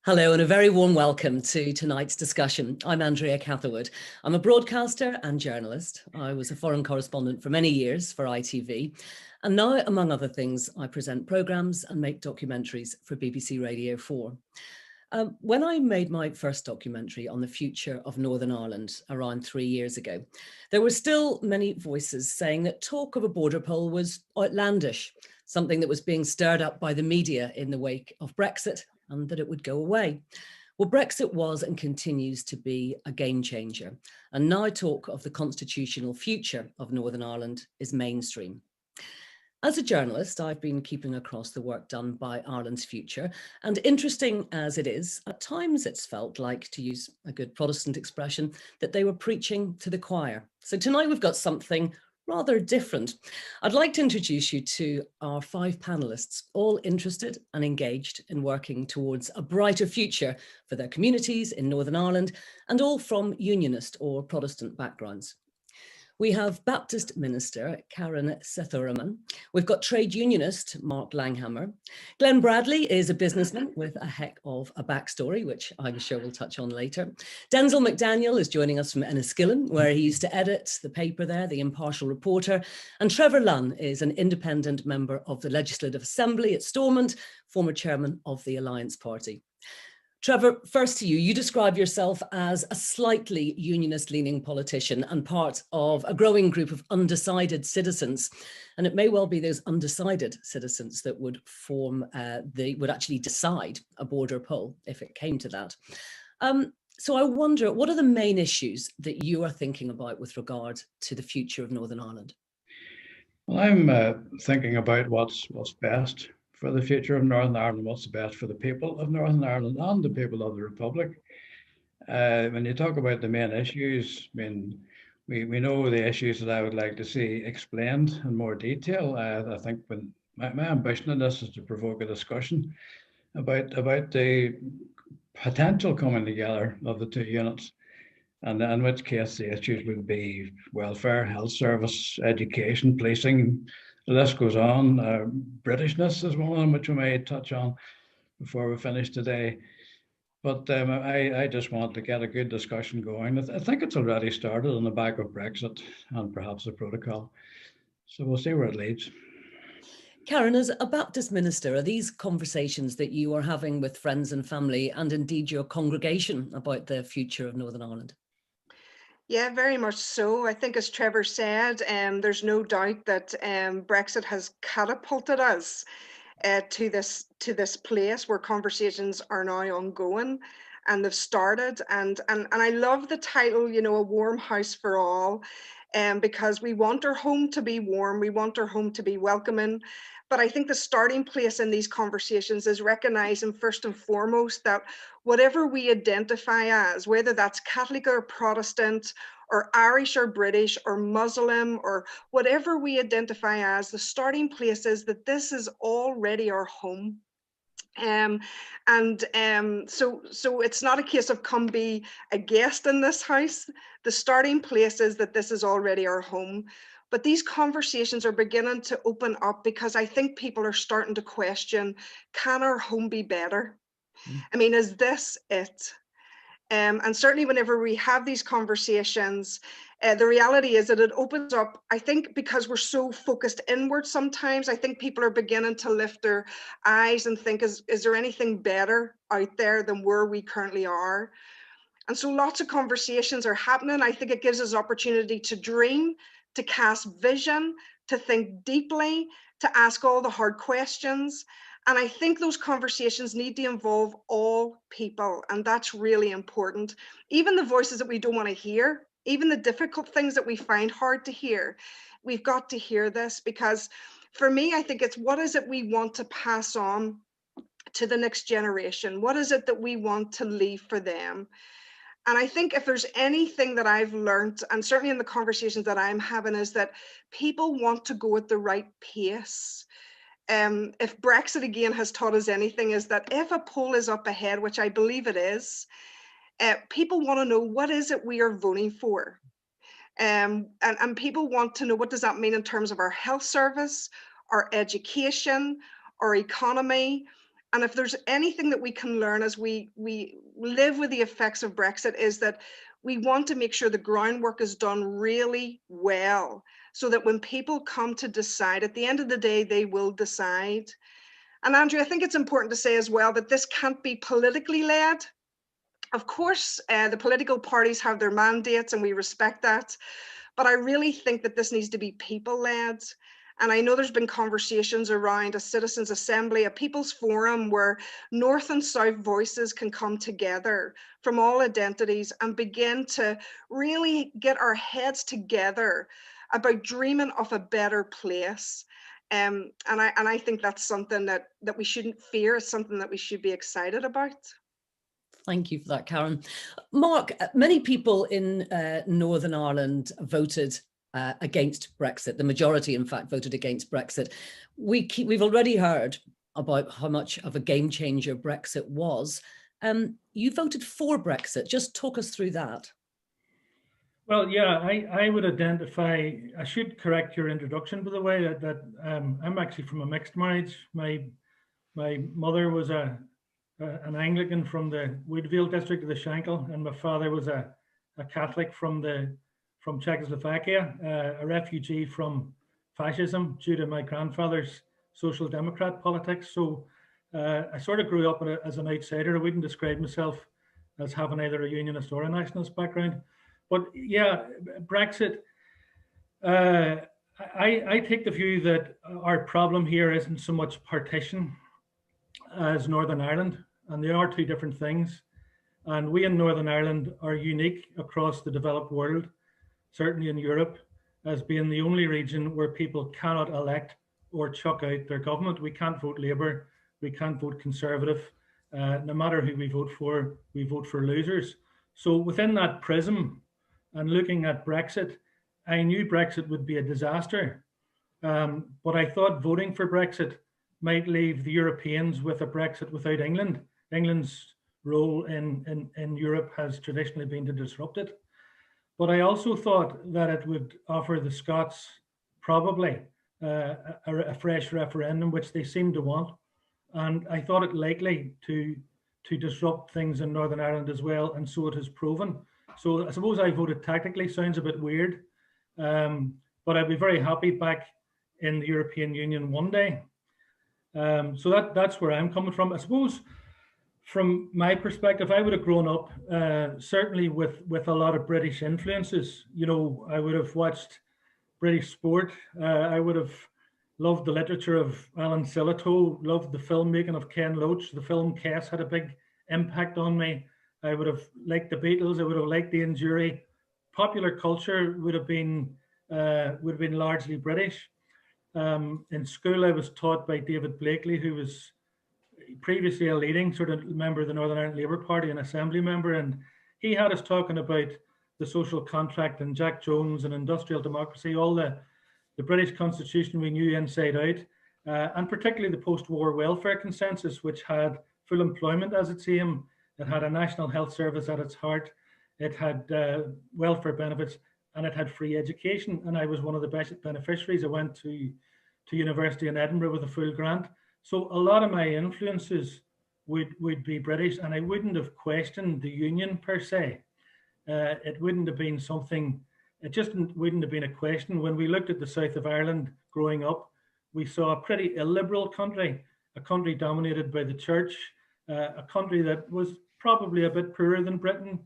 Hello and a very warm welcome to tonight's discussion. I'm Andrea Catherwood. I'm a broadcaster and journalist. I was a foreign correspondent for many years for ITV. And now, among other things, I present programmes and make documentaries for BBC Radio 4. When I made my first documentary on the future of Northern Ireland around 3 years ago, there were still many voices saying that talk of a border poll was outlandish, something that was being stirred up by the media in the wake of Brexit, and that it would go away. Well, Brexit was and continues to be a game changer. And now talk of the constitutional future of Northern Ireland is mainstream. As a journalist, I've been keeping across the work done by Ireland's Future, and interesting as it is, at times it's felt like, to use a good Protestant expression, that they were preaching to the choir. So tonight we've got something rather different. I'd like to introduce you to our 5 panelists, all interested and engaged in working towards a brighter future for their communities in Northern Ireland, and all from Unionist or Protestant backgrounds. We have Baptist Minister Karen Sethuraman. We've got trade unionist Mark Langhammer. Glenn Bradley is a businessman with a heck of a backstory, which I'm sure we'll touch on later. Denzil McDaniel is joining us from Enniskillen, where he used to edit the paper there, The Impartial Reporter. And Trevor Lunn is an independent member of the Legislative Assembly at Stormont, former chairman of the Alliance Party. Trevor, first to you. You describe yourself as a slightly unionist-leaning politician and part of a growing group of undecided citizens. And it may well be those undecided citizens that would would actually decide a border poll if it came to that. So I wonder, what are the main issues that you are thinking about with regard to the future of Northern Ireland? Well, I'm thinking about what's best for the future of Northern Ireland, what's best for the people of Northern Ireland and the people of the Republic. When you talk about the main issues, I mean, we know the issues that I would like to see explained in more detail. I think when my ambition in this is to provoke a discussion about the potential coming together of the 2 units, and in which case the issues would be welfare, health service, education, policing. The list goes on. Britishness is one of them, which we may touch on before we finish today. But I just want to get a good discussion going. I think it's already started on the back of Brexit and perhaps the protocol. So we'll see where it leads. Karen, as a Baptist minister, are these conversations that you are having with friends and family and indeed your congregation about the future of Northern Ireland? Yeah, very much so. I think, as Trevor said, there's no doubt that Brexit has catapulted us to this place where conversations are now ongoing, and they've started. And I love the title, you know, A Warm House for All, because we want our home to be warm, we want our home to be welcoming. But I think the starting place in these conversations is recognizing first and foremost that whatever we identify as, whether that's Catholic or Protestant or Irish or British or Muslim or whatever we identify as, the starting place is that this is already our home. So it's not a case of come be a guest in this house. The starting place is that this is already our home. But these conversations are beginning to open up because I think people are starting to question, can our home be better? I mean, is this it? And certainly whenever we have these conversations, the reality is that it opens up, I think, because we're so focused inward sometimes, I think people are beginning to lift their eyes and think, is there anything better out there than where we currently are? And so lots of conversations are happening. I think it gives us opportunity to dream, to cast vision, to think deeply, to ask all the hard questions. And I think those conversations need to involve all people, and that's really important. Even the voices that we don't want to hear, even the difficult things that we find hard to hear, we've got to hear this, because for me, I think it's what is it we want to pass on to the next generation? What is it that we want to leave for them? And I think if there's anything that I've learned, and certainly in the conversations that I'm having, is that people want to go at the right pace. If Brexit again has taught us anything, is that if a poll is up ahead, which I believe it is, people want to know what is it we are voting for. And people want to know, what does that mean in terms of our health service, our education, our economy? And if there's anything that we can learn as we live with the effects of Brexit, is that we want to make sure the groundwork is done really well, so that when people come to decide, at the end of the day, they will decide. And Andrew, I think it's important to say as well that this can't be politically led. Of course, the political parties have their mandates and we respect that. But I really think that this needs to be people-led. And I know there's been conversations around a citizens' assembly, a people's forum, where North and South voices can come together from all identities and begin to really get our heads together about dreaming of a better place. And I think that's something that we shouldn't fear. It's something that we should be excited about. Thank you for that, Karen. Mark, many people in Northern Ireland voted against Brexit. The majority, in fact, voted against Brexit. We've already heard about how much of a game changer Brexit was. You voted for Brexit. Just talk us through that. Well, yeah, I would identify, I should correct your introduction, by the way, that I'm actually from a mixed marriage. My mother was an Anglican from the Woodville district of the Shankill, and my father was a Catholic from Czechoslovakia, a refugee from fascism due to my grandfather's social democrat politics. So I sort of grew up as an outsider. I wouldn't describe myself as having either a unionist or a nationalist background. But yeah, Brexit, I take the view that our problem here isn't so much partition as Northern Ireland, and they are two different things. And we in Northern Ireland are unique across the developed world, certainly in Europe, as being the only region where people cannot elect or chuck out their government. We can't vote Labour, we can't vote Conservative. No matter who we vote for losers. So within that prism, and looking at Brexit, I knew Brexit would be a disaster, but I thought voting for Brexit might leave the Europeans with a Brexit without England. England's role in Europe has traditionally been to disrupt it. But I also thought that it would offer the Scots probably a fresh referendum, which they seem to want. And I thought it likely to disrupt things in Northern Ireland as well, and so it has proven. So I suppose I voted tactically, sounds a bit weird, but I'd be very happy back in the European Union one day. So that's where I'm coming from. I suppose from my perspective, I would have grown up certainly with a lot of British influences. You know, I would have watched British sport. I would have loved the literature of Alan Sillitoe, loved the filmmaking of Ken Loach. The film Kes had a big impact on me. I would have liked the Beatles. I would have liked Ian Dury. Popular culture would have been largely British. In school, I was taught by David Blakely, who was previously a leading sort of member of the Northern Ireland Labour Party, an assembly member, and he had us talking about the social contract and Jack Jones and industrial democracy, all the British constitution we knew inside out, and particularly the post-war welfare consensus, which had full employment as its aim. It had a national health service at its heart. It had welfare benefits, and it had free education. And I was one of the best beneficiaries. I went to university in Edinburgh with a full grant. So a lot of my influences would be British, and I wouldn't have questioned the union per se. It wouldn't have been something, it just wouldn't have been a question. When we looked at the south of Ireland growing up, we saw a pretty illiberal country, a country dominated by the church, a country that was probably a bit poorer than Britain,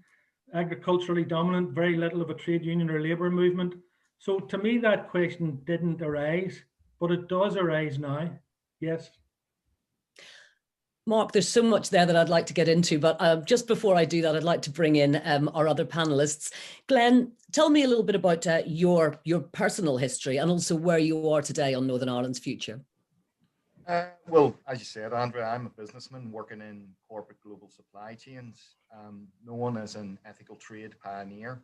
agriculturally dominant, very little of a trade union or labour movement. So to me, that question didn't arise, but it does arise now, yes. Mark, there's so much there that I'd like to get into, but just before I do that, I'd like to bring in our other panelists. Glenn, tell me a little bit about your personal history and also where you are today on Northern Ireland's future. Well, as you said, Andrea, I'm a businessman working in corporate global supply chains, known as an ethical trade pioneer,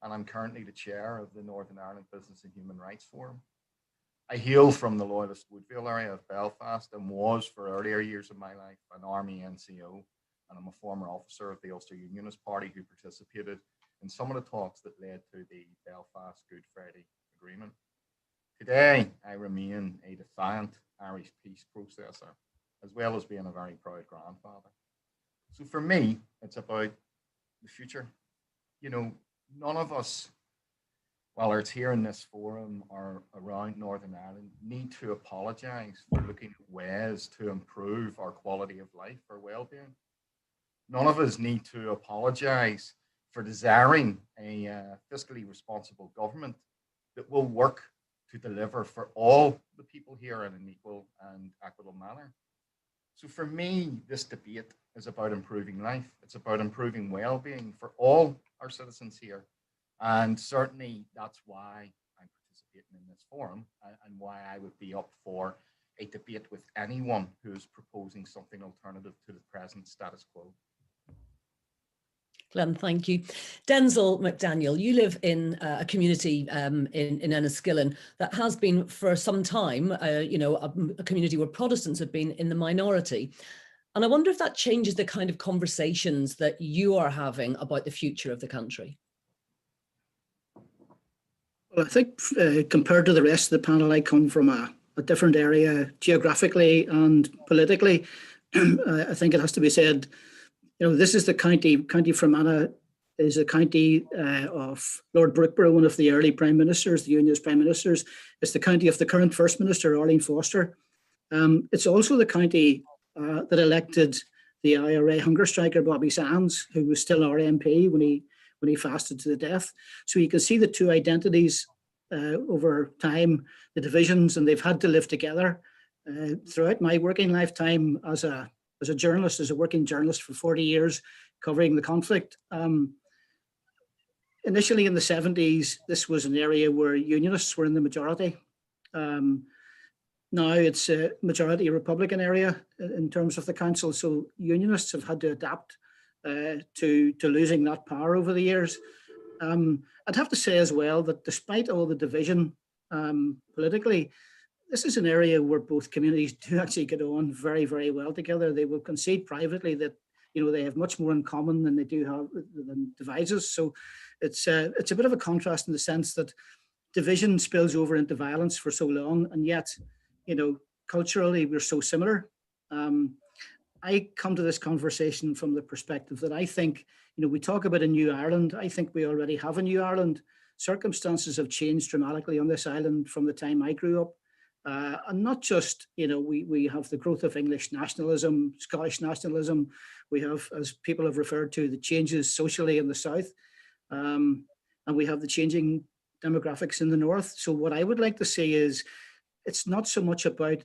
and I'm currently the chair of the Northern Ireland Business and Human Rights Forum. I hail from the Loyalist Woodville area of Belfast and was, for earlier years of my life, an Army NCO, and I'm a former officer of the Ulster Unionist Party who participated in some of the talks that led to the Belfast Good Friday Agreement. Today, I remain a defiant Irish peace processor, as well as being a very proud grandfather. So for me, it's about the future. You know, none of us, whether it's here in this forum or around Northern Ireland, need to apologise for looking at ways to improve our quality of life or well-being. None of us need to apologise for desiring a fiscally responsible government that will work to deliver for all the people here in an equal and equitable manner. So for me, this debate is about improving life. It's about improving well-being for all our citizens here. And certainly that's why I'm participating in this forum and why I would be up for a debate with anyone who is proposing something alternative to the present status quo. Glenn, thank you. Denzil McDaniel, you live in a community in Enniskillen that has been for some time, you know, a community where Protestants have been in the minority. And I wonder if that changes the kind of conversations that you are having about the future of the country. Well, I think compared to the rest of the panel, I come from a different area geographically and politically. I think it has to be said, you know, this is the County Fermanagh is a county of Lord Brookborough, one of the early prime ministers, the Unionist prime ministers. It's the county of the current First Minister, Arlene Foster. It's also the county that elected the IRA hunger striker, Bobby Sands, who was still our MP when he fasted to the death. So you can see the two identities over time, the divisions, and they've had to live together. Throughout my working lifetime as a journalist, as a working journalist for 40 years, covering the conflict. Initially in the 70s, this was an area where Unionists were in the majority. Now it's a majority Republican area in terms of the council. So Unionists have had to adapt to losing that power over the years. I'd have to say as well that despite all the division politically, this is an area where both communities do actually get on very, very well together. They will concede privately that, you know, they have much more in common than they do have than divides us. So it's a bit of a contrast in the sense that division spills over into violence for so long, and yet, you know, culturally we're so similar. I come to this conversation from the perspective that I think, you know, we talk about a new Ireland. I think we already have a new Ireland. Circumstances have changed dramatically on this island from the time I grew up. And not just, you know, we have the growth of English nationalism, Scottish nationalism. We have, as people have referred to, the changes socially in the south. And we have the changing demographics in the north. So what I would like to see is, it's not so much about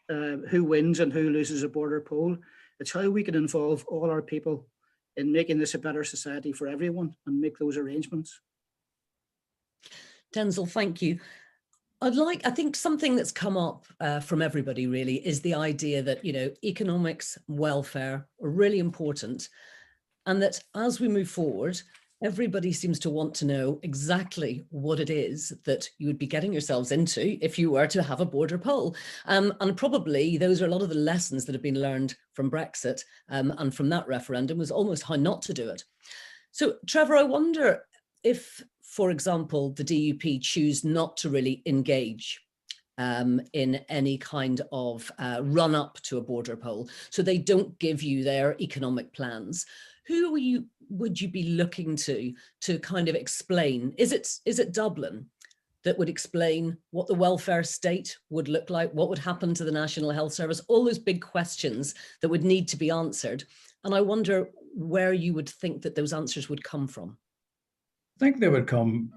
who wins and who loses a border poll. It's how we can involve all our people in making this a better society for everyone and make those arrangements. Denzil, thank you. I think something that's come up from everybody really is the idea that, you know, economics, welfare are really important, and that as we move forward, everybody seems to want to know exactly what it is that you would be getting yourselves into if you were to have a border poll. And probably those are a lot of the lessons that have been learned from Brexit and from that referendum was almost how not to do it. So Trevor, I wonder if, for example, the DUP choose not to really engage in any kind of run up to a border poll, so they don't give you their economic plans, who would you be looking to kind of explain? Is it Dublin that would explain what the welfare state would look like, what would happen to the National Health Service, all those big questions that would need to be answered? And I wonder where you would think that those answers would come from. I think they would come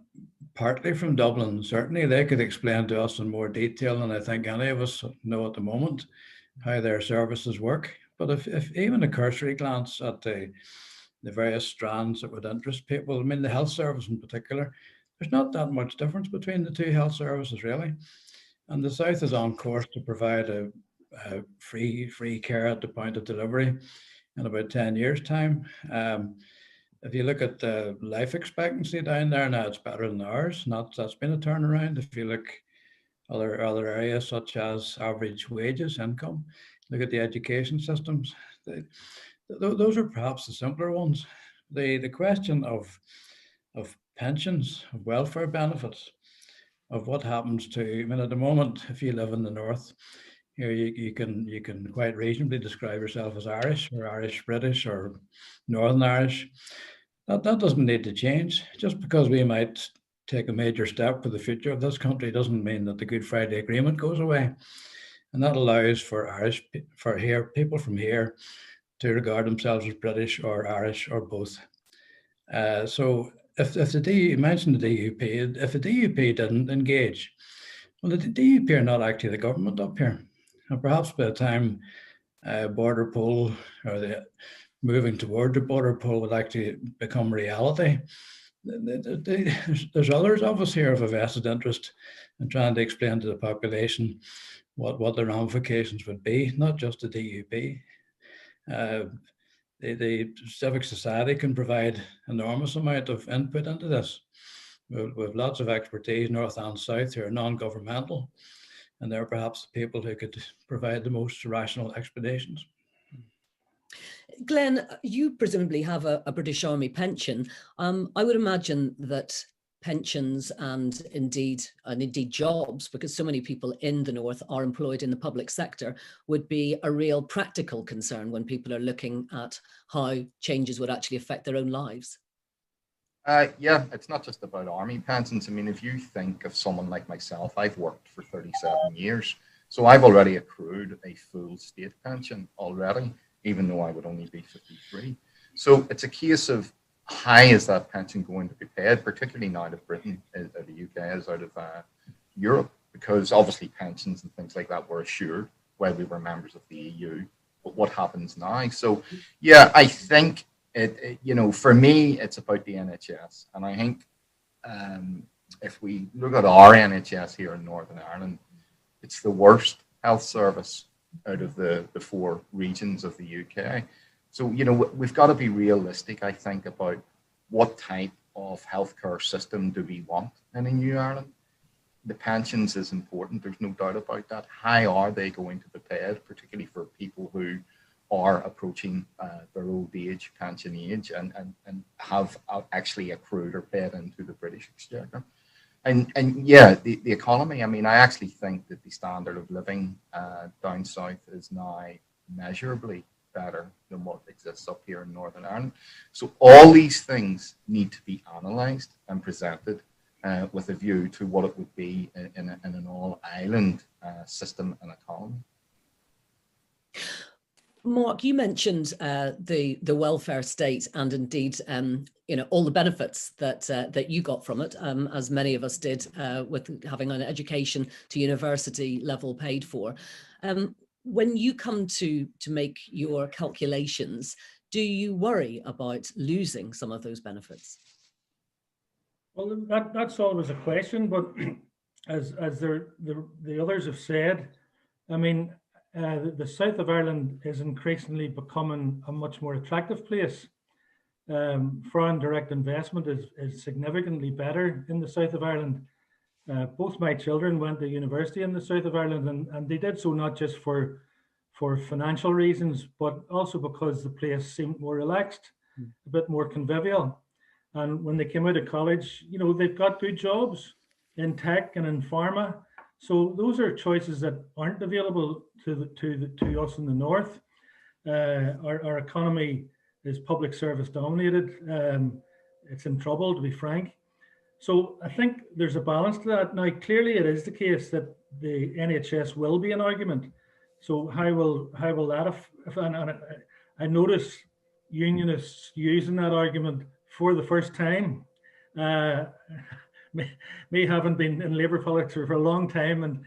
partly from Dublin. Certainly they could explain to us in more detail than I think any of us know at the moment how their services work. But if even a cursory glance at the various strands that would interest people, I mean the health service in particular, there's not that much difference between the two health services really. And the South is on course to provide a free care at the point of delivery in about 10 years' time. If you look at the life expectancy down there now, it's better than ours. That's been a turnaround. If you look other areas such as average wages, income, look at the education systems. Those are perhaps the simpler ones. The question of pensions, of welfare benefits, of what happens to, I mean, at the moment, if you live in the north, Here you can quite reasonably describe yourself as Irish or Irish British or Northern Irish. That doesn't need to change. Just because we might take a major step for the future of this country doesn't mean that the Good Friday Agreement goes away. And that allows for people from here to regard themselves as British or Irish or both. So if the DUP, you mentioned the DUP, if the DUP didn't engage, well, the DUP are not actually the government up here. And perhaps by the time border poll or the moving toward the border poll would actually become reality, there's others of us here of a vested interest in trying to explain to the population what the ramifications would be, not just the DUP. The civic society can provide enormous amount of input into this. We have lots of expertise, north and south, who are non-governmental, and they're perhaps the people who could provide the most rational explanations. Glenn, you presumably have a British Army pension. I would imagine that pensions and indeed jobs, because so many people in the North are employed in the public sector, would be a real practical concern when people are looking at how changes would actually affect their own lives. Yeah, it's not just about army pensions. I mean, if you think of someone like myself, I've worked for 37 years. So I've already accrued a full state pension already, even though I would only be 53. So it's a case of how is that pension going to be paid, particularly now that Britain, the UK, is out of Europe, because obviously pensions and things like that were assured while we were members of the EU. But what happens now? So, yeah, I think for me, it's about the NHS. And I think if we look at our NHS here in Northern Ireland, it's the worst health service out of the 4 regions of the UK. So, we've got to be realistic, I think, about what type of healthcare system do we want in a New Ireland. The pensions is important, there's no doubt about that. How are they going to be paid, particularly for people who are approaching their old age, pension age, and have actually accrued or paid into the British Exchequer? And yeah, the economy, I mean, I actually think that the standard of living down south is now measurably better than what exists up here in Northern Ireland. So all these things need to be analysed and presented with a view to what it would be in an all-island system and economy. Mark, you mentioned the welfare state and indeed all the benefits that you got from it, as many of us did with having an education to university level paid for. When you come to make your calculations, do you worry about losing some of those benefits? Well, that's always a question, but as the others have said, I mean, the south of Ireland is increasingly becoming a much more attractive place. Foreign direct investment is significantly better in the south of Ireland. Both my children went to university in the south of Ireland, and they did so not just for financial reasons, but also because the place seemed more relaxed, a bit more convivial. And when they came out of college, they've got good jobs in tech and in pharma. So those are choices that aren't available to us in the north. Our economy is public service dominated. It's in trouble, to be frank. So I think there's a balance to that. Now, clearly it is the case that the NHS will be an argument. So how will that and I notice unionists using that argument for the first time. Me having been in Labour politics for a long time and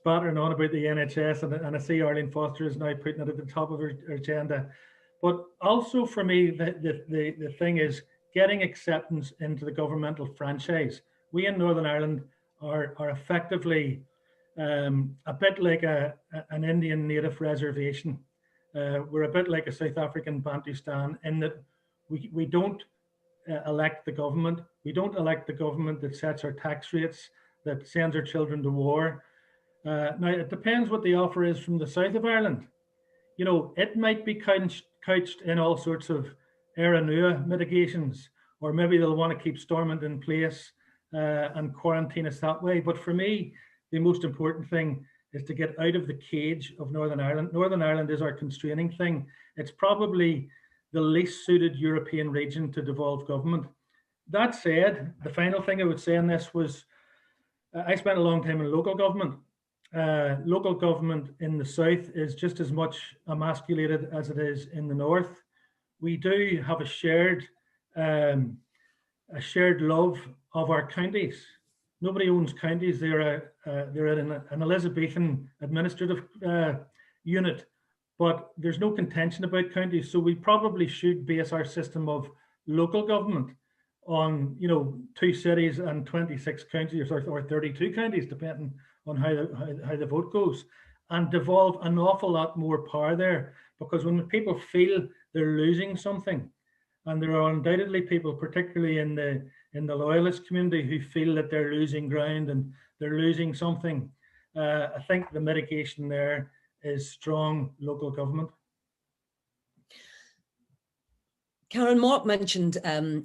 battering on about the NHS, and I see Arlene Foster is now putting it at the top of her agenda. But also for me, the thing is getting acceptance into the governmental franchise. We in Northern Ireland are effectively a bit like an Indian native reservation. We're a bit like a South African Bantustan in that we don't elect the government. We don't elect the government that sets our tax rates, that sends our children to war. Now, it depends what the offer is from the south of Ireland. It might be couched in all sorts of Éire Nua mitigations, or maybe they'll want to keep Stormont in place and quarantine us that way. But for me, the most important thing is to get out of the cage of Northern Ireland. Northern Ireland is our constraining thing. It's probably the least suited European region to devolve government. That said, the final thing I would say on this was, I spent a long time in local government. Local government in the south is just as much emasculated as it is in the north. We do have a shared love of our counties. Nobody owns counties. They're an Elizabethan administrative unit, but there's no contention about counties. So we probably should base our system of local government on 2 cities and 26 counties, or 32 counties, depending on how the vote goes, and devolve an awful lot more power there. Because when people feel they're losing something, and there are undoubtedly people, particularly in the loyalist community, who feel that they're losing ground and they're losing something, I think the mitigation there is strong local government. Karen, Mark mentioned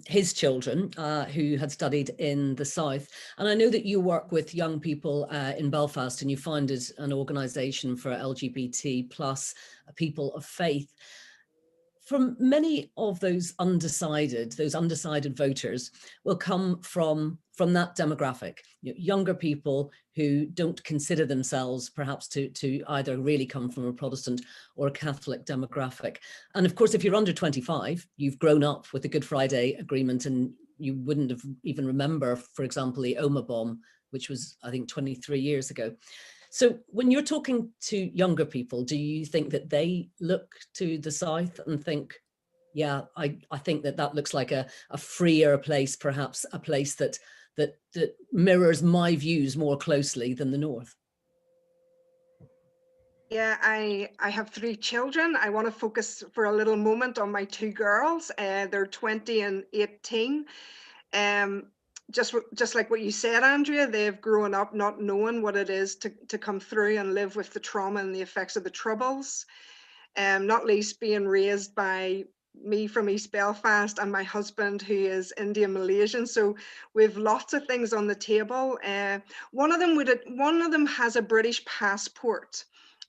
his children who had studied in the South. And I know that you work with young people in Belfast, and you founded an organisation for LGBT plus people of faith. From many of those undecided voters will come from that demographic, younger people who don't consider themselves perhaps to either really come from a Protestant or a Catholic demographic. And of course, if you're under 25, you've grown up with the Good Friday Agreement, and you wouldn't have even remember, for example, the Omagh bomb, which was, I think, 23 years ago. So when you're talking to younger people, do you think that they look to the South and think, yeah, I think that looks like a freer place, perhaps a place that mirrors my views more closely than the North? Yeah, I have 3 children. I want to focus for a little moment on my 2 girls. They're 20 and 18. Just like what you said, Andrea, they've grown up not knowing what it is to come through and live with the trauma and the effects of the Troubles, not least being raised by me from East Belfast and my husband, who is Indian Malaysian. So we've lots of things on the table. One of them has a British passport,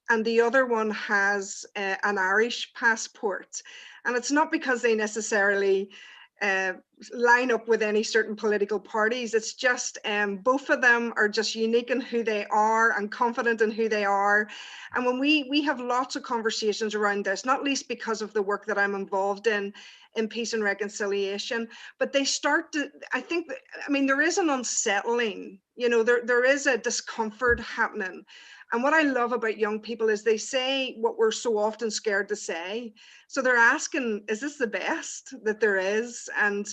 and the other one has an Irish passport. And it's not because they necessarily line up with any certain political parties. It's just both of them are just unique in who they are and confident in who they are. And when we have lots of conversations around this, not least because of the work that I'm involved in peace and reconciliation, but they start to, there is an unsettling, there is a discomfort happening. And what I love about young people is they say what we're so often scared to say. So they're asking, is this the best that there is? And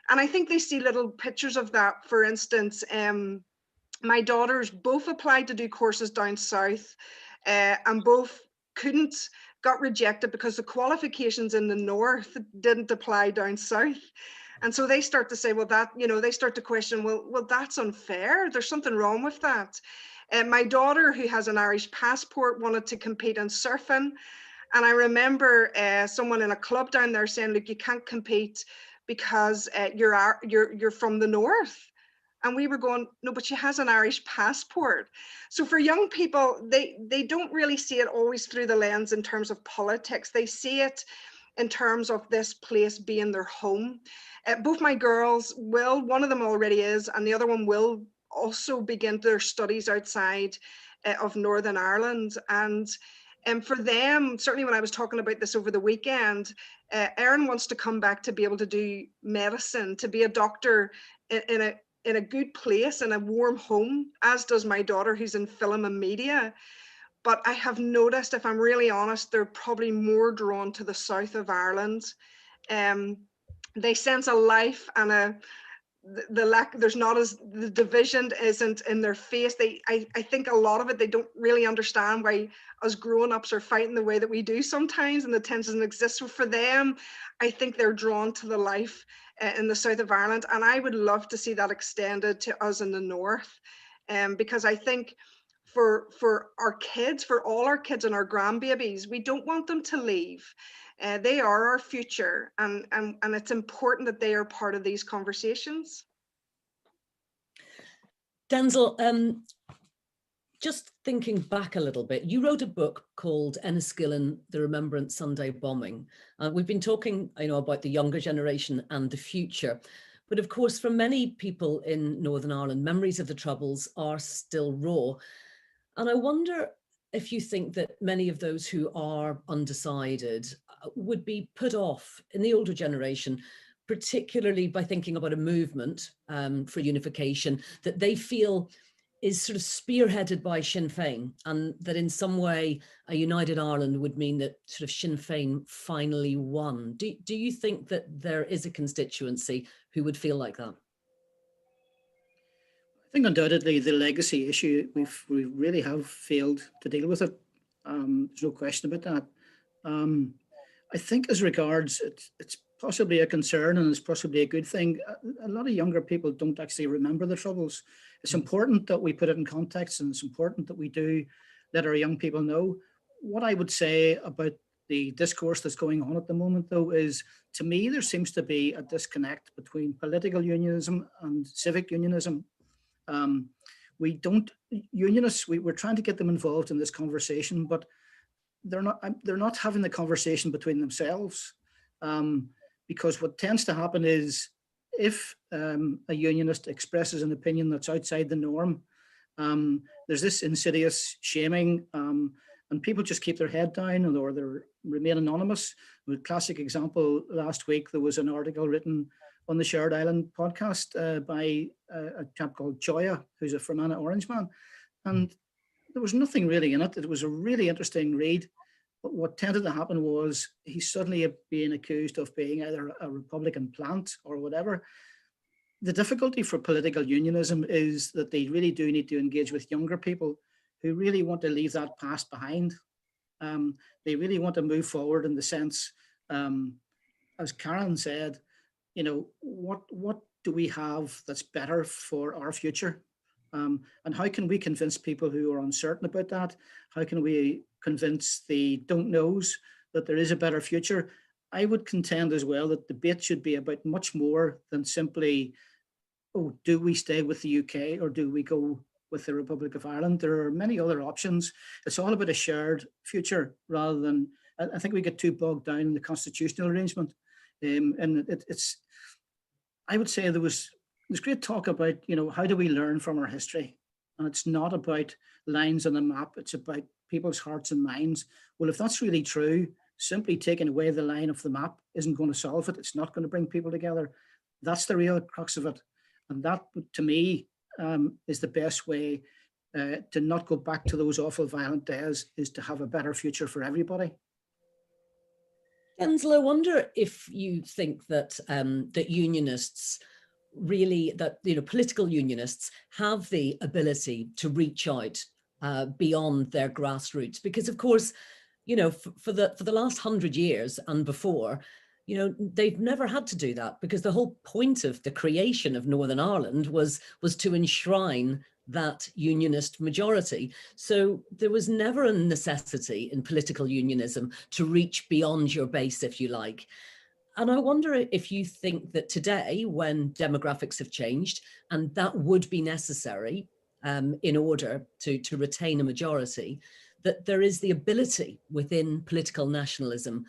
I think they see little pictures of that. For instance, my daughters both applied to do courses down south, and both got rejected because the qualifications in the north didn't apply down south. And so they start to say, well, they start to question, well, that's unfair. There's something wrong with that. My daughter, who has an Irish passport, wanted to compete in surfing. And I remember someone in a club down there saying, look, you can't compete because you're from the north. And we were going, no, but she has an Irish passport. So for young people, they don't really see it always through the lens in terms of politics. They see it in terms of this place being their home. Both my girls will, one of them already is, and the other one will also begin their studies outside of Northern Ireland. And for them, certainly when I was talking about this over the weekend, Erin wants to come back to be able to do medicine, to be a doctor in a good place, in a warm home, as does my daughter, who's in film and media. But I have noticed, if I'm really honest, they're probably more drawn to the south of Ireland. They sense a life and the lack, there's not as, the division isn't in their face. I think a lot of it, they don't really understand why us grown-ups are fighting the way that we do sometimes, and the tension exists. So for them, I think they're drawn to the life in the south of Ireland, and I would love to see that extended to us in the north, because I think for our kids, for all our kids and our grandbabies, we don't want them to leave. They are our future, and it's important that they are part of these conversations. Denzel, just thinking back a little bit, you wrote a book called Enniskillen, the Remembrance Sunday Bombing. We've been talking, about the younger generation and the future. But of course, for many people in Northern Ireland, memories of the Troubles are still raw. And I wonder if you think that many of those who are undecided would be put off in the older generation, particularly by thinking about a movement for unification that they feel is sort of spearheaded by Sinn Féin, and that in some way a united Ireland would mean that sort of Sinn Féin finally won. Do you think that there is a constituency who would feel like that? I think undoubtedly the legacy issue, we really have failed to deal with it. There's no question about that. I think as regards, it's possibly a concern and it's possibly a good thing. A lot of younger people don't actually remember the Troubles. It's important that we put it in context, and it's important that we do let our young people know. What I would say about the discourse that's going on at the moment, though, is to me, there seems to be a disconnect between political unionism and civic unionism. Unionists, we're trying to get them involved in this conversation, but they're not having the conversation between themselves. Because what tends to happen is if a unionist expresses an opinion that's outside the norm, there's this insidious shaming, and people just keep their head down or they remain anonymous. A classic example, last week there was an article written on the Shared Island podcast by a chap called Choya, who's a Fermanagh Orangeman, and there was nothing really in it. It was a really interesting read. But what tended to happen was he's suddenly being accused of being either a Republican plant or whatever. The difficulty for political unionism is that they really do need to engage with younger people who really want to leave that past behind. They really want to move forward in the sense, as Karen said, what do we have that's better for our future? And how can we convince people who are uncertain about that? How can we convince the don't knows that there is a better future? I would contend as well that debate should be about much more than simply, oh, do we stay with the UK or do we go with the Republic of Ireland? There are many other options. It's all about a shared future rather than, I think we get too bogged down in the constitutional arrangement. And I would say there's great talk about, how do we learn from our history? And it's not about lines on the map, it's about people's hearts and minds. Well, if that's really true, simply taking away the line of the map isn't going to solve it. It's not going to bring people together. That's the real crux of it. And that, to me, is the best way to not go back to those awful violent days, is to have a better future for everybody. Denzil, I wonder if you think that that unionists really, political unionists have the ability to reach out beyond their grassroots, because of course, for the last 100 years and before, they've never had to do that, because the whole point of the creation of Northern Ireland was to enshrine that unionist majority. So there was never a necessity in political unionism to reach beyond your base, if you like. And I wonder if you think that today, when demographics have changed, and that would be necessary in order to retain a majority, that there is the ability within political nationalism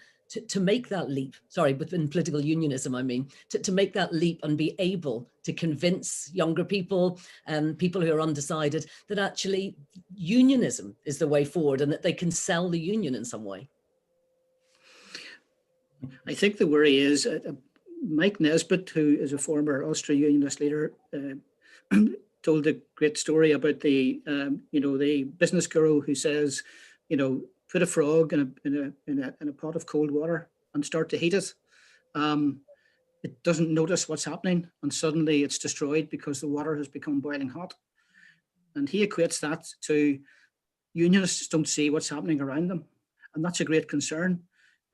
to make that leap, within political unionism, I mean, to make that leap and be able to convince younger people and people who are undecided that actually unionism is the way forward and that they can sell the union in some way. I think the worry is Mike Nesbitt, who is a former Ulster Unionist leader, told a great story about the business guru who says, put a frog in a pot of cold water and start to heat it. It doesn't notice what's happening, and suddenly it's destroyed because the water has become boiling hot. And he equates that to unionists don't see what's happening around them, and that's a great concern,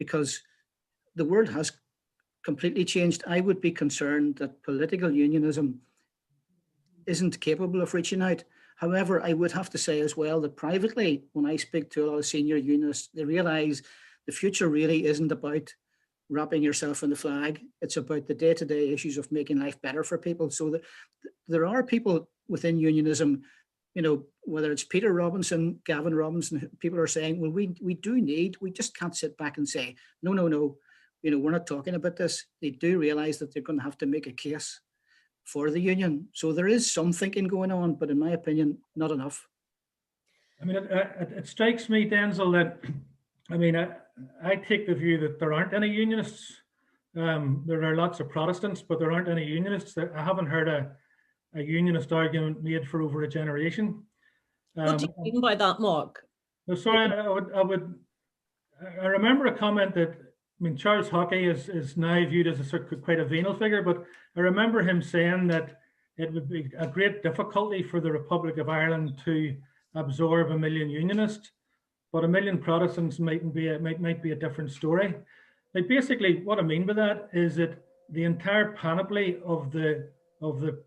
because the world has completely changed. I would be concerned that political unionism isn't capable of reaching out. However, I would have to say as well that privately, when I speak to a lot of senior unionists, they realize the future really isn't about wrapping yourself in the flag. It's about the day-to-day issues of making life better for people. So that there are people within unionism you know, whether it's Peter Robinson, Gavin Robinson, people are saying, well, we just can't sit back and say, no, you know, we're not talking about this. They do realize that they're going to have to make a case for the union. So there is some thinking going on, but in my opinion, not enough. I mean, it strikes me, Denzel, that, I mean, I take the view that there aren't any unionists. There are lots of Protestants, but there aren't any unionists. I haven't heard a unionist argument made for over a generation. What do you mean by that, Mark? No, sorry, I remember a comment that, I mean, Charles Haughey is now viewed as a sort of quite a venal figure, but I remember him saying that it would be a great difficulty for the Republic of Ireland to absorb 1 million unionists, but 1 million Protestants might be a different story. Like, basically, what I mean by that is that the entire panoply of the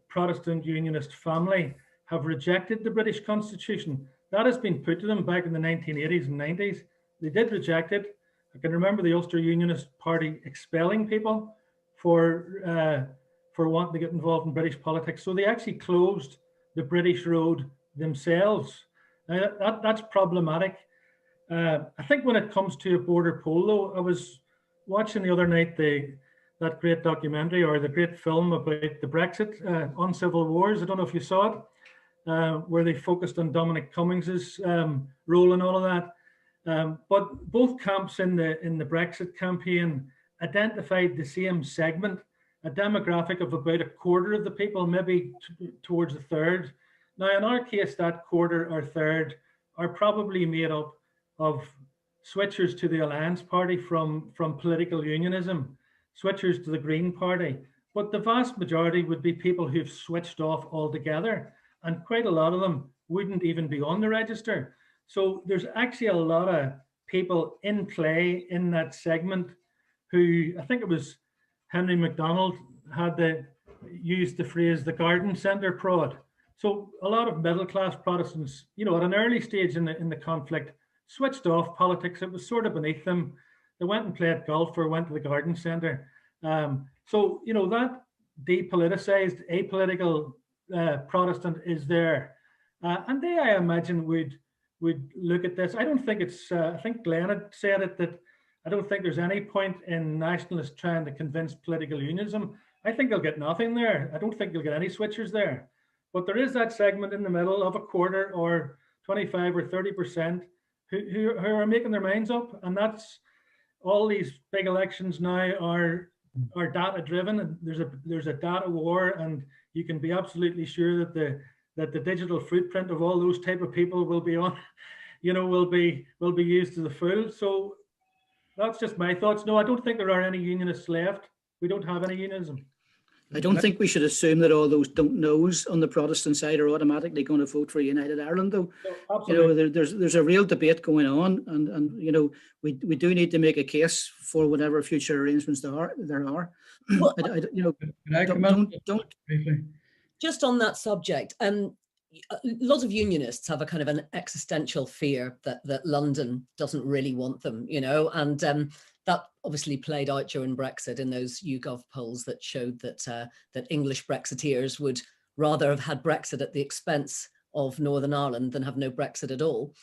Protestant unionist family have rejected the British Constitution. That has been put to them back in the 1980s and 90s. They did reject it. I can remember the Ulster Unionist Party expelling people for wanting to get involved in British politics. So they actually closed the British road themselves. Now, that's problematic. I think when it comes to a border poll, though, I was watching the other night that great documentary, or the great film about the Brexit, Uncivil Wars. I don't know if you saw it, where they focused on Dominic Cummings's role in all of that. But both camps in the Brexit campaign identified the same segment, a demographic of about a quarter of the people, maybe towards a third. Now, in our case, that quarter or third are probably made up of switchers to the Alliance Party from political unionism, switchers to the Green Party. But the vast majority would be people who've switched off altogether, and quite a lot of them wouldn't even be on the register. So there's actually a lot of people in play in that segment who, I think it was Henry MacDonald had used the phrase the garden centre prod. So a lot of middle class Protestants, you know, at an early stage in the conflict, switched off politics. It was sort of beneath them. They went and played golf or went to the garden centre. So, you know, that depoliticized, apolitical Protestant is there. And they, I imagine, would look at this. I don't think it's, I think Glenn had said it, that I don't think there's any point in nationalists trying to convince political unionism. I think they'll get nothing there. I don't think they'll get any switchers there. But there is that segment in the middle of a quarter or 25 or 30% who are making their minds up. And that's all these big elections now are data driven. And there's a data war, and you can be absolutely sure that the digital footprint of all those type of people will be on, you know, will be used to the full. So that's just my thoughts. No, I don't think there are any unionists left. We don't have any unionism. I don't think we should assume that all those don't knows on the Protestant side are automatically going to vote for United Ireland, though. No, you know, there's a real debate going on, and you know, we do need to make a case for whatever future arrangements there are. Well, you know, Can I comment don't briefly? just on that subject, lots of unionists have a kind of an existential fear that London doesn't really want them, you know, and that obviously played out during Brexit in those YouGov polls that showed that English Brexiteers would rather have had Brexit at the expense of Northern Ireland than have no Brexit at all.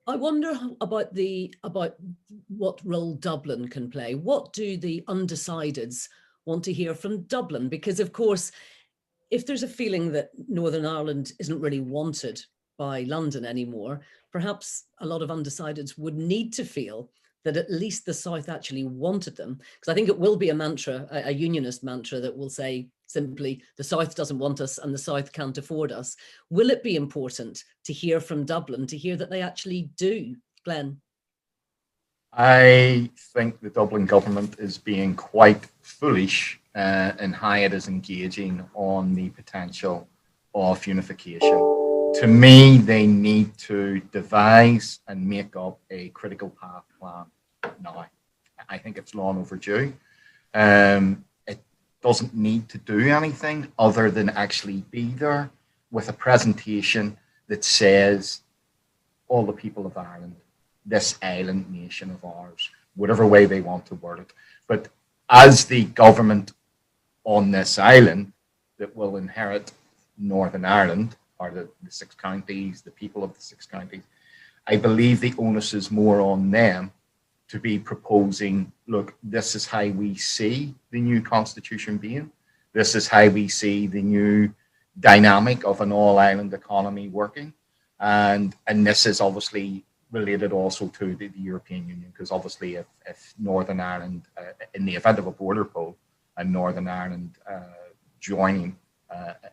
I wonder about what role Dublin can play. What do the undecideds want to hear from Dublin? Because, of course, if there's a feeling that Northern Ireland isn't really wanted by London anymore, perhaps a lot of undecideds would need to feel that at least the South actually wanted them. Because I think it will be a mantra, a unionist mantra, that will say simply, the South doesn't want us and the South can't afford us. Will it be important to hear from Dublin, to hear that they actually do? Glenn? I think the Dublin government is being quite foolish in how it is engaging on the potential of unification. To me, they need to devise and make up a critical path plan now. I think it's long overdue. It doesn't need to do anything other than actually be there with a presentation that says, all the people of Ireland, this island nation of ours, whatever way they want to word it. But as the government on this island that will inherit Northern Ireland, or the 6 counties, the people of the 6 counties. I believe the onus is more on them to be proposing, look, this is how we see the new constitution being. This is how we see the new dynamic of an all-island economy working. And this is obviously related also to the European Union, because obviously if Northern Ireland, in the event of a border poll, and Northern Ireland joining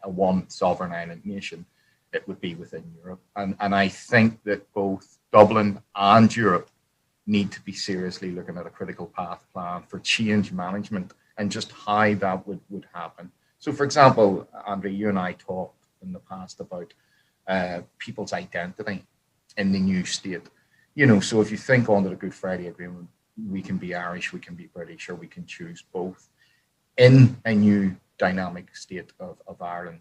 a one sovereign island nation, it would be within Europe. And I think that both Dublin and Europe need to be seriously looking at a critical path plan for change management and just how that would happen. So, for example, Andrea, you and I talked in the past about people's identity in the new state. You know, so if you think under the Good Friday Agreement, we can be Irish, we can be British, or we can choose both in a new dynamic state of Ireland.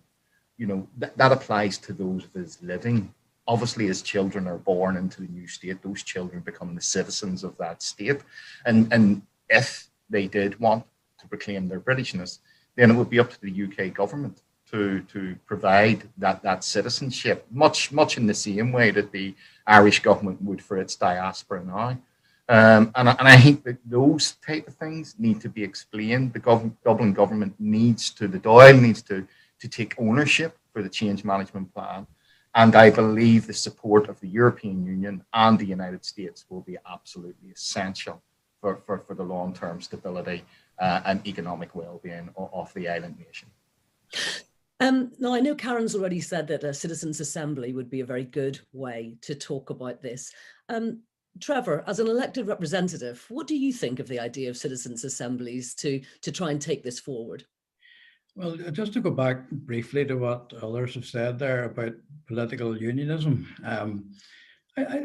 You know, that applies to those of us living. Obviously, as children are born into the new state, those children become the citizens of that state. And if they did want to proclaim their Britishness, then it would be up to the UK government to provide that citizenship, much in the same way that the Irish government would for its diaspora now. And I think that those type of things need to be explained. The Dublin government needs to, the Dáil needs to take ownership for the change management plan. And I believe the support of the European Union and the United States will be absolutely essential for the long-term stability and economic well-being of the island nation. Now, I know Karen's already said that a citizens' assembly would be a very good way to talk about this. Trevor, as an elected representative, what do you think of the idea of citizens' assemblies to try and take this forward? Well, just to go back briefly to what others have said there about political unionism,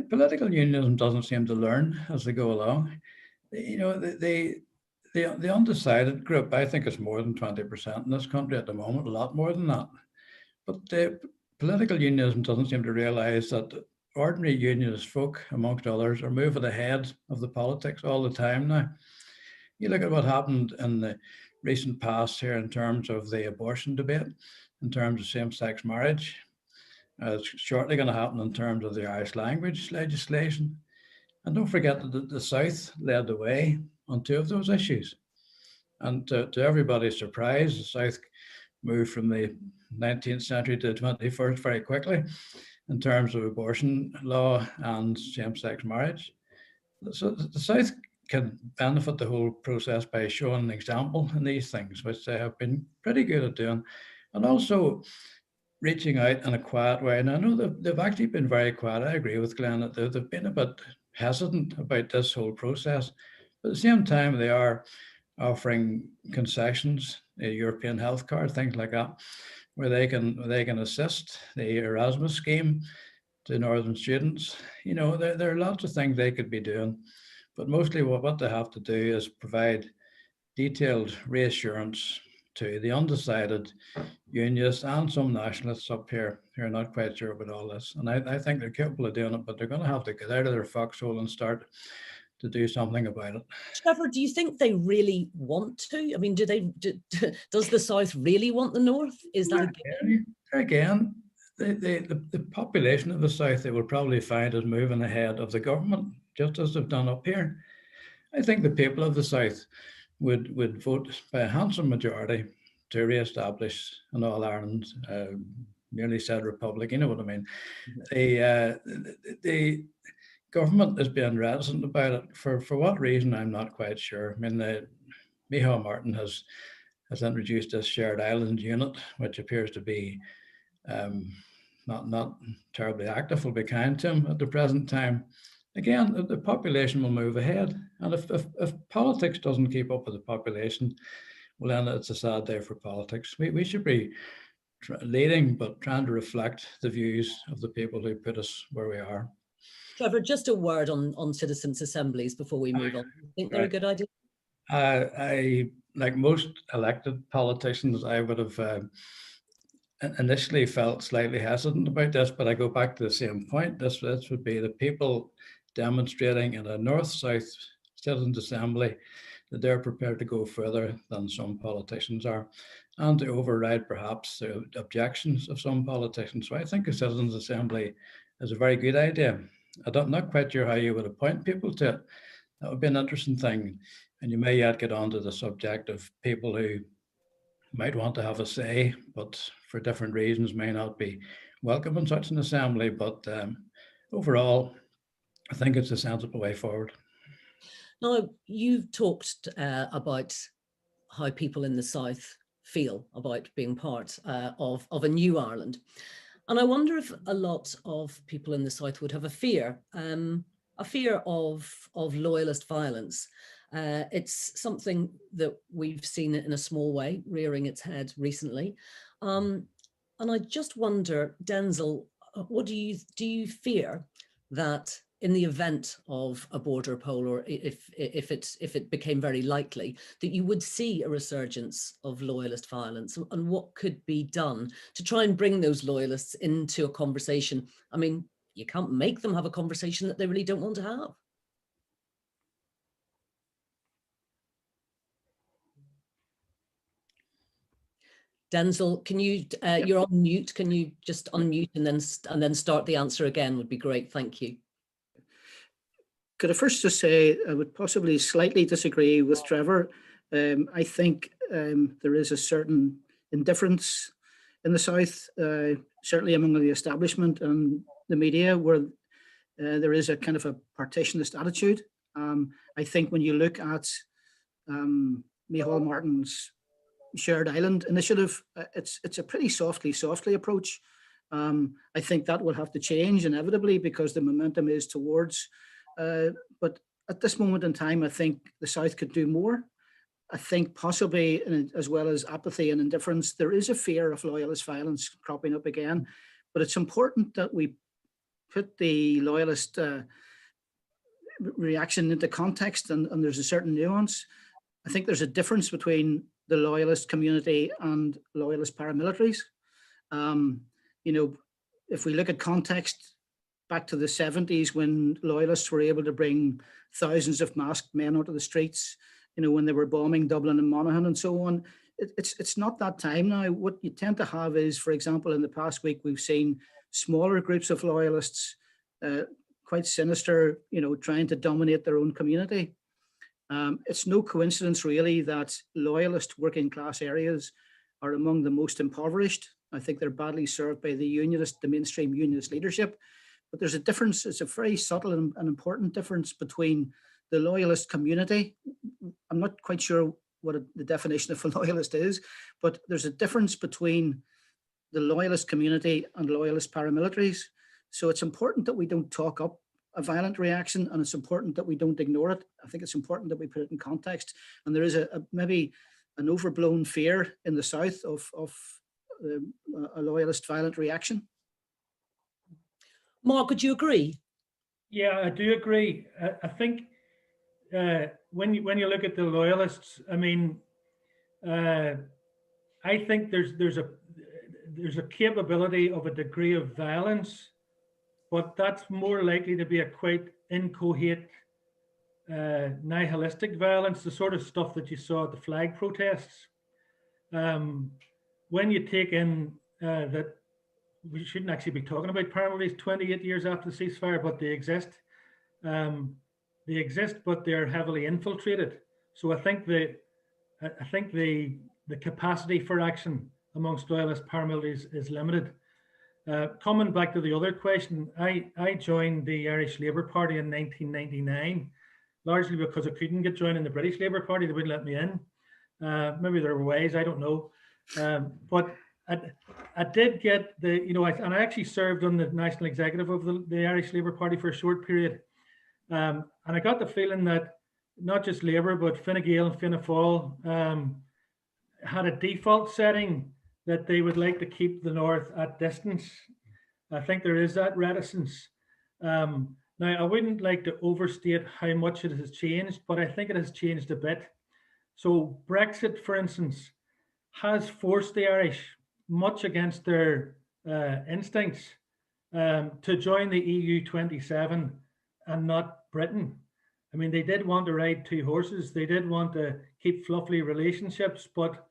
political unionism doesn't seem to learn as they go along. You know, the undecided group, I think, is more than 20% in this country at the moment, a lot more than that. But the political unionism doesn't seem to realise that ordinary unionist folk, amongst others, are moving ahead of the politics all the time now. You look at what happened in the recent past here in terms of the abortion debate, in terms of same-sex marriage. It's shortly going to happen in terms of the Irish language legislation. And don't forget that the South led the way on two of those issues. And to everybody's surprise, the South moved from the 19th century to the 21st very quickly in terms of abortion law and same-sex marriage. So the South can benefit the whole process by showing an example in these things, which they have been pretty good at doing, and also reaching out in a quiet way. And I know they've actually been very quiet. I agree with Glenn that they've been a bit hesitant about this whole process, but at the same time, they are offering concessions, a European health card, things like that, where they can assist the Erasmus scheme to Northern students. You know, there are lots of things they could be doing, but mostly what they have to do is provide detailed reassurance to the undecided unionists and some nationalists up here who are not quite sure about all this. And I think they're capable of doing it, but they're going to have to get out of their foxhole and start to do something about it. Trevor, do you think they really want to? I mean, does the South really want the North? Is that again? The population of the South, they will probably find, is moving ahead of the government, just as they've done up here. I think the people of the South would vote by a handsome majority to re-establish an All-Ireland, nearly said republic, you know what I mean. The government is being reticent about it. For what reason, I'm not quite sure. I mean, Micheál Martin has introduced this shared island unit, which appears to be not terribly active, will be kind to him at the present time. Again, the population will move ahead. And if politics doesn't keep up with the population, well, then it's a sad day for politics. We should be leading, but trying to reflect the views of the people who put us where we are. Trevor, just a word on citizens' assemblies before we move on. I think they're a good idea. I like most elected politicians, I would have initially felt slightly hesitant about this, but I go back to the same point. This would be the people demonstrating in a North-South Citizens' Assembly that they're prepared to go further than some politicians are, and to override perhaps the objections of some politicians. So I think a citizens' assembly is a very good idea. I'm not quite sure how you would appoint people to it. That would be an interesting thing. And you may yet get onto the subject of people who might want to have a say, but for different reasons may not be welcome in such an assembly. But overall, I think it's a sensible way forward. Now, you've talked about how people in the South feel about being part of a new Ireland. And I wonder if a lot of people in the South would have a fear of loyalist violence. It's something that we've seen in a small way rearing its head recently. And I just wonder, Denzil, what do you fear that in the event of a border poll, or if it became very likely, that you would see a resurgence of loyalist violence, and what could be done to try and bring those loyalists into a conversation? I mean, you can't make them have a conversation that they really don't want to have. Denzil, can you, you're on mute, can you just unmute and then start the answer again would be great, thank you. Could I first just say I would possibly slightly disagree with Trevor. I think there is a certain indifference in the South, certainly among the establishment and the media, where there is a kind of a partitionist attitude. I think when you look at Micheál Martin's Shared Island initiative, it's a pretty softly approach. I think that will have to change inevitably because the momentum is towards. But at this moment in time, I think the South could do more. I think possibly, as well as apathy and indifference, there is a fear of loyalist violence cropping up again. But it's important that we put the loyalist reaction into context, and there's a certain nuance. I think there's a difference between the loyalist community and loyalist paramilitaries. You know, if we look at context, back to the 70s when loyalists were able to bring thousands of masked men onto the streets, you know, when they were bombing Dublin and Monaghan and so on. It's not that time now. What you tend to have is, for example, in the past week, we've seen smaller groups of loyalists, quite sinister, you know, trying to dominate their own community. It's no coincidence really that loyalist working class areas are among the most impoverished. I think they're badly served by the mainstream unionist leadership. But there's a difference, it's a very subtle and important difference between the loyalist community. I'm not quite sure what the definition of a loyalist is, but there's a difference between the loyalist community and loyalist paramilitaries. So it's important that we don't talk up a violent reaction, and it's important that we don't ignore it. I think it's important that we put it in context. And there is maybe an overblown fear in the South of a loyalist violent reaction. Mark, would you agree? Yeah, I do agree. I think when you look at the loyalists, I mean, I think there's a capability of a degree of violence, but that's more likely to be a quite inchoate, nihilistic violence, the sort of stuff that you saw at the flag protests. When you take in that we shouldn't actually be talking about paramilitaries 28 years after the ceasefire, but they exist. They exist, but they're heavily infiltrated. So I think the capacity for action amongst loyalist paramilitaries is limited. Coming back to the other question, I joined the Irish Labour Party in 1999, largely because I couldn't get joined in the British Labour Party. They wouldn't let me in. Maybe there were ways, I don't know. But I did get and I actually served on the national executive of the Irish Labour Party for a short period. And I got the feeling that not just Labour, but Fine Gael and Fianna Fáil had a default setting that they would like to keep the North at distance. I think there is that reticence. Now, I wouldn't like to overstate how much it has changed, but I think it has changed a bit. So Brexit, for instance, has forced the Irish, much against their instincts, to join the EU 27 and not Britain. I mean, they did want to ride two horses. They did want to keep fluffy relationships, but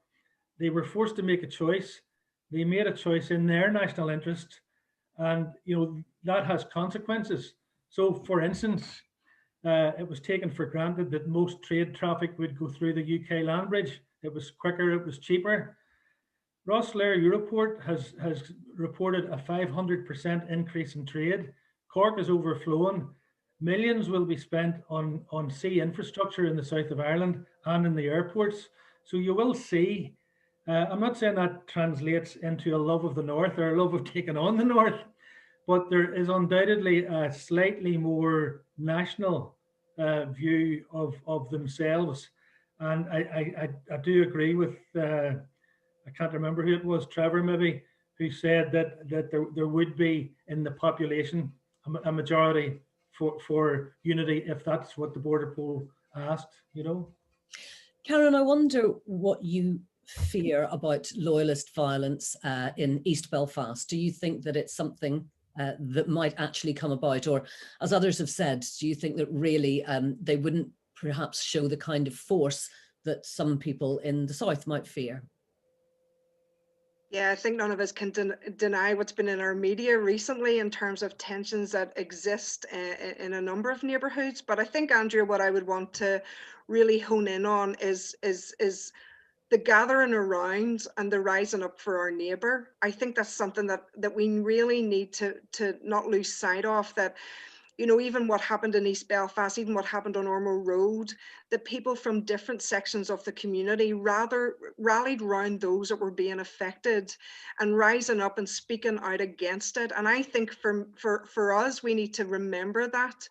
they were forced to make a choice. They made a choice in their national interest, and that has consequences. So, for instance, it was taken for granted that most trade traffic would go through the UK land bridge. It was quicker, it was cheaper. Rosslare Europort has reported a 500% increase in trade. Cork is overflowing. Millions will be spent on sea infrastructure in the south of Ireland and in the airports. So you will see, I'm not saying that translates into a love of the north or a love of taking on the north, but there is undoubtedly a slightly more national view of themselves. And I do agree with, I can't remember who it was, Trevor maybe, who said that there would be in the population a majority for unity if that's what the border poll asked, Karen, I wonder what you fear about loyalist violence in East Belfast. Do you think that it's something that might actually come about? Or as others have said, do you think that really they wouldn't perhaps show the kind of force that some people in the south might fear? Yeah, I think none of us can deny what's been in our media recently in terms of tensions that exist in a number of neighbourhoods. But I think, Andrea, what I would want to really hone in on is the gathering around and the rising up for our neighbour. I think that's something that we really need to not lose sight of, that even what happened in East Belfast, even what happened on Ormeau Road, the people from different sections of the community rather rallied around those that were being affected and rising up and speaking out against it. And I think for us, we need to remember that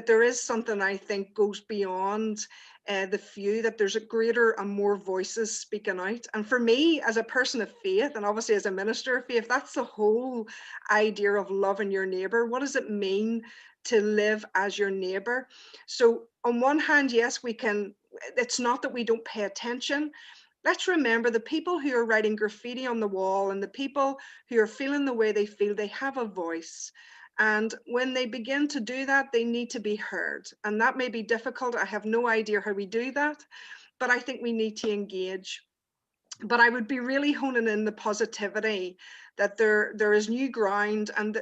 there is something I think goes beyond the few, that there's a greater and more voices speaking out. And for me, as a person of faith, and obviously as a minister of faith, that's the whole idea of loving your neighbour. What does it mean to live as your neighbour? So on one hand, yes, we can, it's not that we don't pay attention. Let's remember the people who are writing graffiti on the wall and the people who are feeling the way they feel, they have a voice. And when they begin to do that, they need to be heard. And that may be difficult. I have no idea how we do that, but I think we need to engage. But I would be really honing in the positivity that there is new ground, and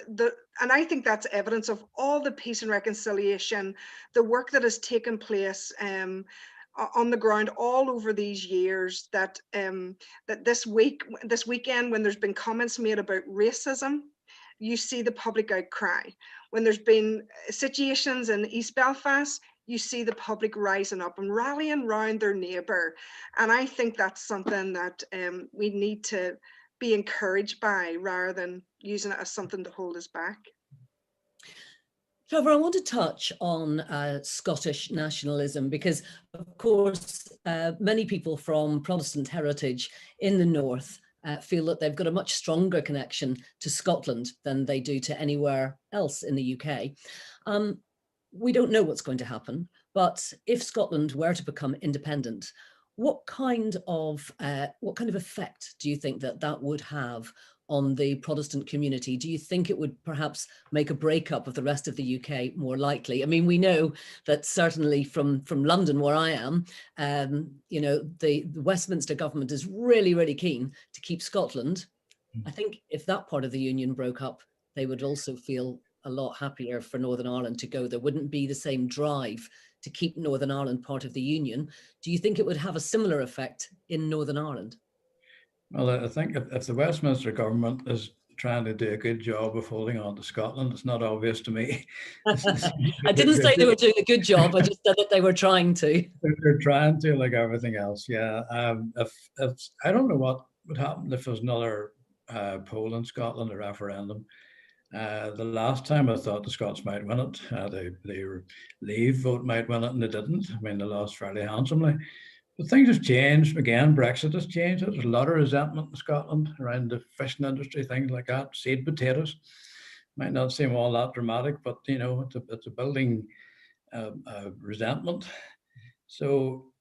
and I think that's evidence of all the peace and reconciliation, the work that has taken place on the ground all over these years, that that this weekend, when there's been comments made about racism, you see the public outcry. When there's been situations in East Belfast, you see the public rising up and rallying around their neighbour. And I think that's something that we need to be encouraged by, rather than using it as something to hold us back. Trevor, I want to touch on Scottish nationalism, because of course many people from Protestant heritage in the north feel that they've got a much stronger connection to Scotland than they do to anywhere else in the UK. We don't know what's going to happen, but if Scotland were to become independent, what kind of effect do you think that would have on the Protestant community? Do you think it would perhaps make a breakup of the rest of the UK more likely? I mean, we know that certainly from London, where I am, the Westminster government is really, really keen to keep Scotland. I think if that part of the union broke up, they would also feel a lot happier for Northern Ireland to go. There wouldn't be the same drive to keep Northern Ireland part of the union. Do you think it would have a similar effect in Northern Ireland? Well, I think if the Westminster government is trying to do a good job of holding on to Scotland, it's not obvious to me. I didn't say they were doing a good job. I just said that they were trying to. They're trying to, like everything else. Yeah. If I don't know what would happen if there's another poll in Scotland, a referendum. The last time I thought the Scots might win it. The Leave vote might win it, and they didn't. I mean, they lost fairly handsomely. But things have changed. Again, Brexit has changed it. There's a lot of resentment in Scotland around the fishing industry, things like that. Seed potatoes might not seem all that dramatic, but it's a building resentment. So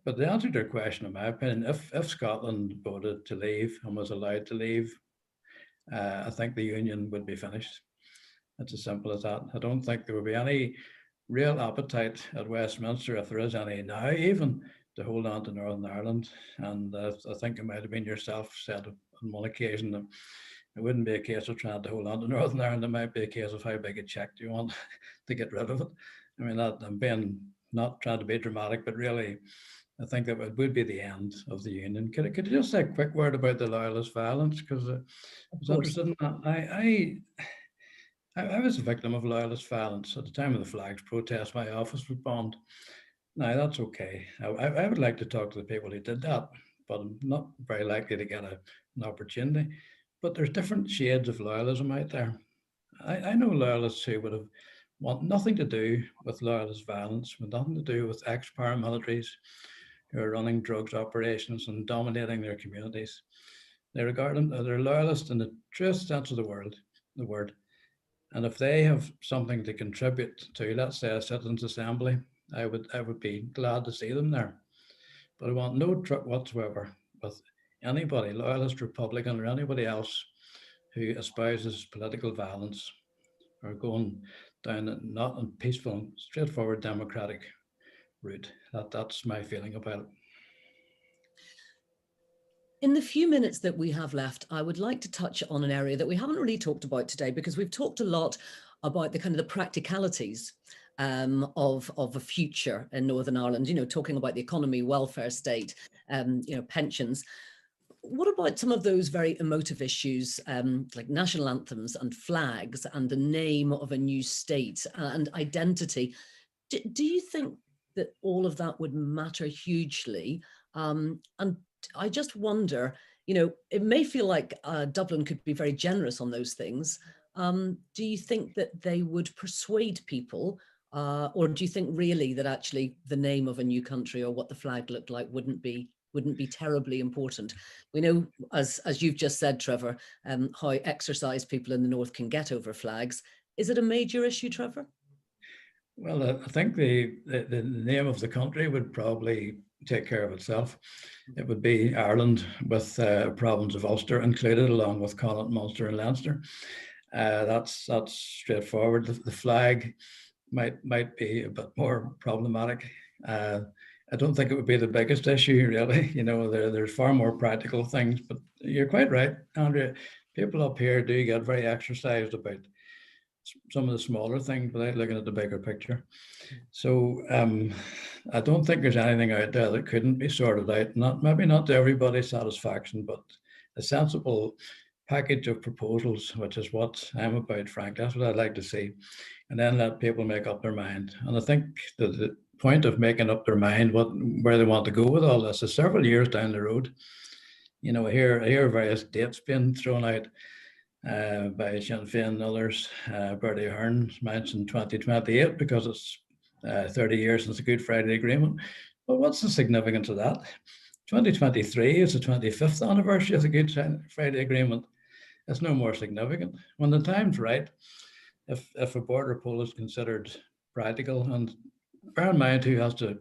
but the answer to your question, in my opinion, if Scotland voted to leave and was allowed to leave, I think the union would be finished. It's as simple as that. I don't think there would be any real appetite at Westminster, if there is any now, even to hold on to Northern Ireland. And I think it might have been yourself said on one occasion that it wouldn't be a case of trying to hold on to Northern Ireland. It might be a case of how big a check do you want to get rid of it. I mean, that I'm being not trying to be dramatic, but really, I think that it would be the end of the union. Could you just say a quick word about the loyalist violence? Because I was interested in that. I was a victim of loyalist violence at the time of the flags protest. My office was bombed. Now that's okay. I would like to talk to the people who did that, but I'm not very likely to get an opportunity. But there's different shades of loyalism out there. I know loyalists who would have want nothing to do with loyalist violence, with nothing to do with ex-paramilitaries who are running drugs operations and dominating their communities. They regard them, they're loyalists in the truest sense of the word. And if they have something to contribute to, let's say, a citizens' assembly, I would be glad to see them there. But I want no truck whatsoever with anybody, loyalist, Republican, or anybody else who espouses political violence or going down not a peaceful, straightforward democratic route. That's my feeling about it. In the few minutes that we have left, I would like to touch on an area that we haven't really talked about today, because we've talked a lot about the kind of the practicalities of a future in Northern Ireland, you know, talking about the economy, welfare state, you know, pensions. What about some of those very emotive issues like national anthems and flags and the name of a new state and identity? Do you think that all of that would matter hugely? And I just wonder, you know, it may feel like Dublin could be very generous on those things. Do you think that they would persuade people? Or do you think really that actually the name of a new country or what the flag looked like wouldn't be terribly important? We know, as you've just said, Trevor, how exercised people in the north can get over flags. Is it a major issue, Trevor? Well, I think the name of the country would probably take care of itself. It would be Ireland with province of Ulster included, along with Connaught, Munster and Leinster. That's straightforward. The flag might be a bit more problematic. I don't think it would be the biggest issue, really. You know, there's far more practical things, but you're quite right, Andrea. People up here do get very exercised about some of the smaller things without looking at the bigger picture. So I don't think there's anything out there that couldn't be sorted out. Maybe not to everybody's satisfaction, but a sensible package of proposals, which is what I'm about, frankly. That's what I'd like to see. And then let people make up their mind. And I think that the point of making up their mind where they want to go with all this is several years down the road. You know, I hear various dates being thrown out by Sinn Féin and others. Bertie Ahern mentioned 2028 because it's 30 years since the Good Friday Agreement. But what's the significance of that? 2023 is the 25th anniversary of the Good Friday Agreement. It's no more significant. When the time's right, if a border poll is considered practical, and bear in mind who has to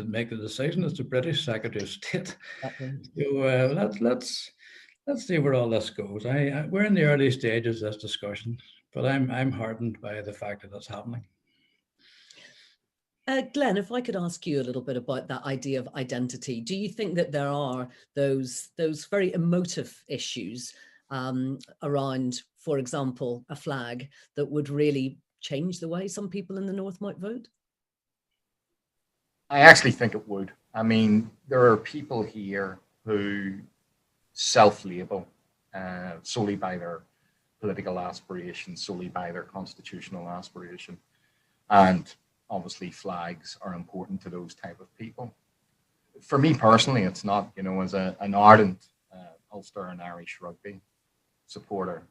make the decision, it's the British Secretary of State. Okay. So let's see where all this goes. We're in the early stages of this discussion, but I'm heartened by the fact that it's happening. Glenn, if I could ask you a little bit about that idea of identity, do you think that there are those very emotive issues around, for example, a flag that would really change the way some people in the north might vote? I actually think it would. I mean, there are people here who self-label solely by their political aspiration, solely by their constitutional aspiration. And obviously flags are important to those type of people. For me personally, it's not, you know, as an ardent Ulster and Irish rugby supporter,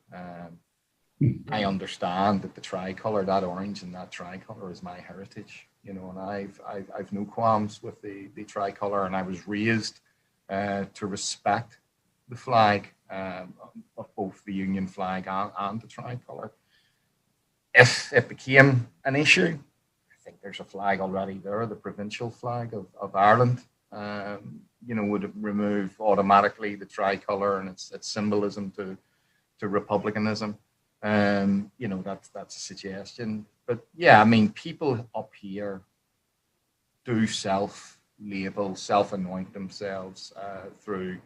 I understand that the tricolour, that orange and that tricolour is my heritage, you know, and I've no qualms with the tricolour, and I was raised to respect the flag of both the Union flag and the tricolour. If it became an issue, I think there's a flag already there, the provincial flag of Ireland, you know, would remove automatically the tricolour and its symbolism to republicanism. You know, that's a suggestion. But yeah, I mean, people up here do self-label, self-anoint themselves through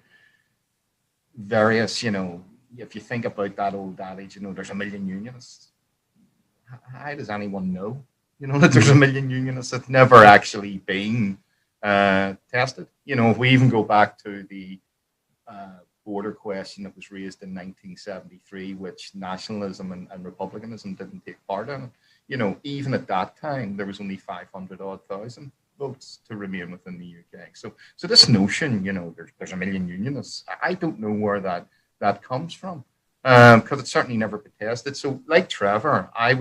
various, if you think about that old adage, there's a million unionists. How does anyone know, that there's a million unionists? It's never actually been tested. If we even go back to the border question that was raised in 1973, which nationalism and republicanism didn't take part in, even at that time, there was only 500 odd thousand votes to remain within the UK. So this notion, there's a million unionists, I don't know where that comes from, because it's certainly never been tested. So like Trevor, I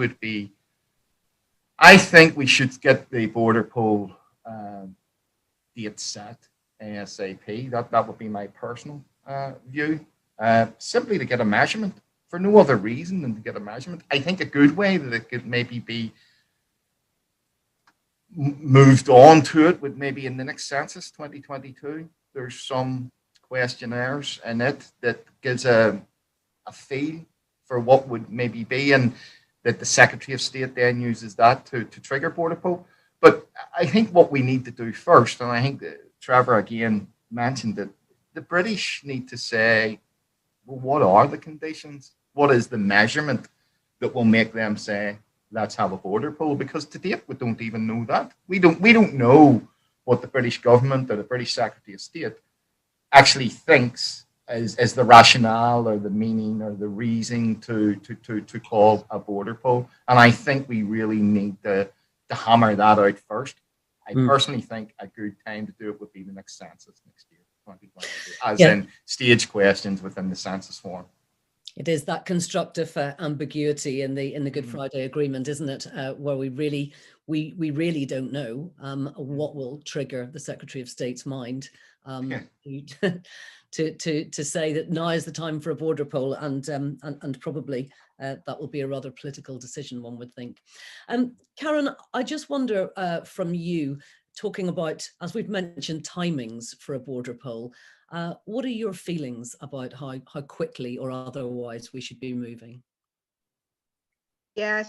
think we should get the border poll date set ASAP. That would be my personal view, simply to get a measurement, for no other reason than to get a measurement. I think a good way that it could maybe be moved on to it would maybe in the next census 2022, there's some questionnaires in it that gives a feel for what would maybe be, and that the Secretary of State then uses that to trigger border poll. But I think what we need to do first, and I think that Trevor again mentioned that the British need to say, well, what are the conditions? What is the measurement that will make them say, let's have a border poll? Because to date, we don't even know that. We don't know what the British government or the British Secretary of State actually thinks is the rationale or the meaning or the reason to call a border poll. And I think we really need to hammer that out first. I personally think a good time to do it would be the next census next year, 2022, as in stage questions within the census form. It is that constructive ambiguity in the Good Friday Agreement, isn't it? Where we really don't know what will trigger the Secretary of State's mind to say that now is the time for a border poll, and probably that will be a rather political decision, one would think. Karen, I just wonder from you, talking about, as we've mentioned, timings for a border poll. What are your feelings about how quickly or otherwise we should be moving? Yeah,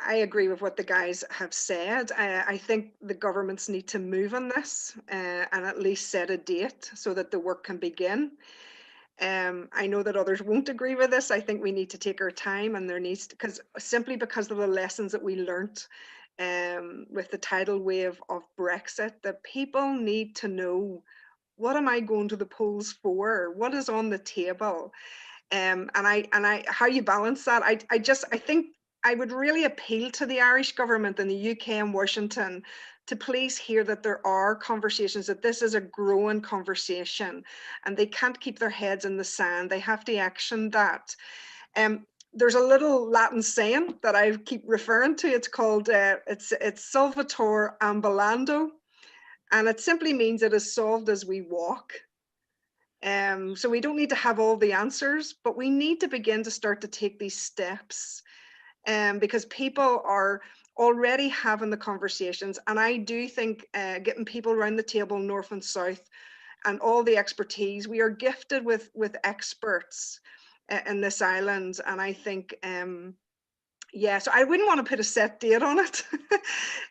I agree with what the guys have said. I think the governments need to move on this and at least set a date so that the work can begin. I know that others won't agree with this. I think we need to take our time, and there needs to, simply because of the lessons that we learnt with the tidal wave of Brexit, that people need to know, what am I going to the polls for? What is on the table? And how you balance that. I think I would really appeal to the Irish government and the UK and Washington to please hear that there are conversations, that this is a growing conversation, and they can't keep their heads in the sand. They have to action that. There's a little Latin saying that I keep referring to. It's called, it's Solvitur ambulando, and it simply means it is solved as we walk. So we don't need to have all the answers, but we need to begin to start to take these steps, because people are already having the conversations. And I do think getting people around the table, north and south, and all the expertise, we are gifted with experts in this island. And I think, so I wouldn't want to put a set date on it.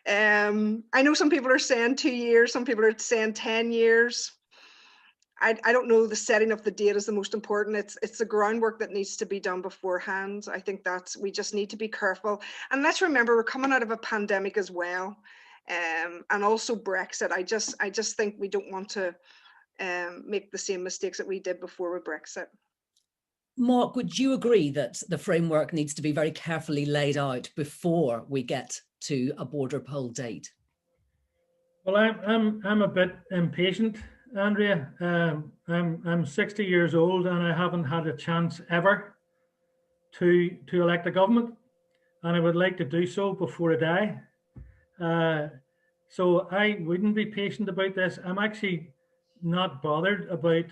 I know some people are saying 2 years, some people are saying 10 years. I don't know, the setting of the date is the most important. It's the groundwork that needs to be done beforehand. I think we just need to be careful. And let's remember, we're coming out of a pandemic as well. And also Brexit. I just think we don't want to make the same mistakes that we did before with Brexit. Mark, would you agree that the framework needs to be very carefully laid out before we get to a border poll date? Well, I'm a bit impatient, Andrea. I'm 60 years old and I haven't had a chance ever to elect a government, and I would like to do so before I die. So I wouldn't be patient about this. I'm actually not bothered about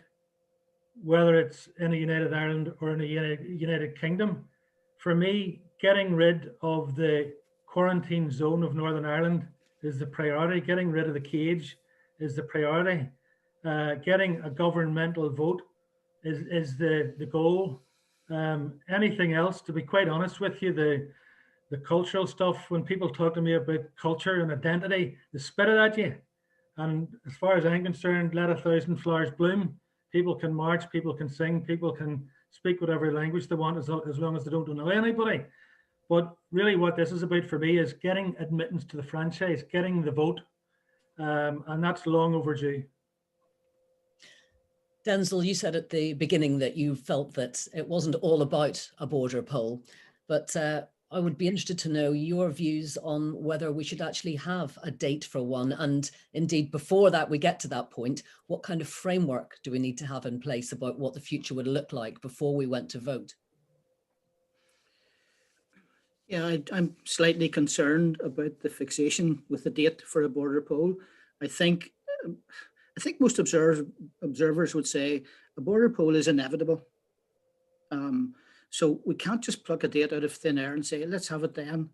whether it's in a United Ireland or in a United Kingdom. For me, getting rid of the quarantine zone of Northern Ireland is the priority. Getting rid of the cage is the priority. Getting a governmental vote is the goal. Anything else, to be quite honest with you, the the cultural stuff. When people talk to me about culture and identity, they spit it at you. And as far as I'm concerned, let 1,000 flowers bloom. People can march, people can sing, people can speak whatever language they want as long as they don't annoy anybody. But really what this is about for me is getting admittance to the franchise, getting the vote, and that's long overdue. Denzil, you said at the beginning that you felt that it wasn't all about a border poll, but I would be interested to know your views on whether we should actually have a date for one. And indeed, before that, we get to that point, what kind of framework do we need to have in place about what the future would look like before we went to vote? Yeah, I'm slightly concerned about the fixation with the date for a border poll. I think most observers would say a border poll is inevitable. So we can't just pluck a date out of thin air and say, let's have it then.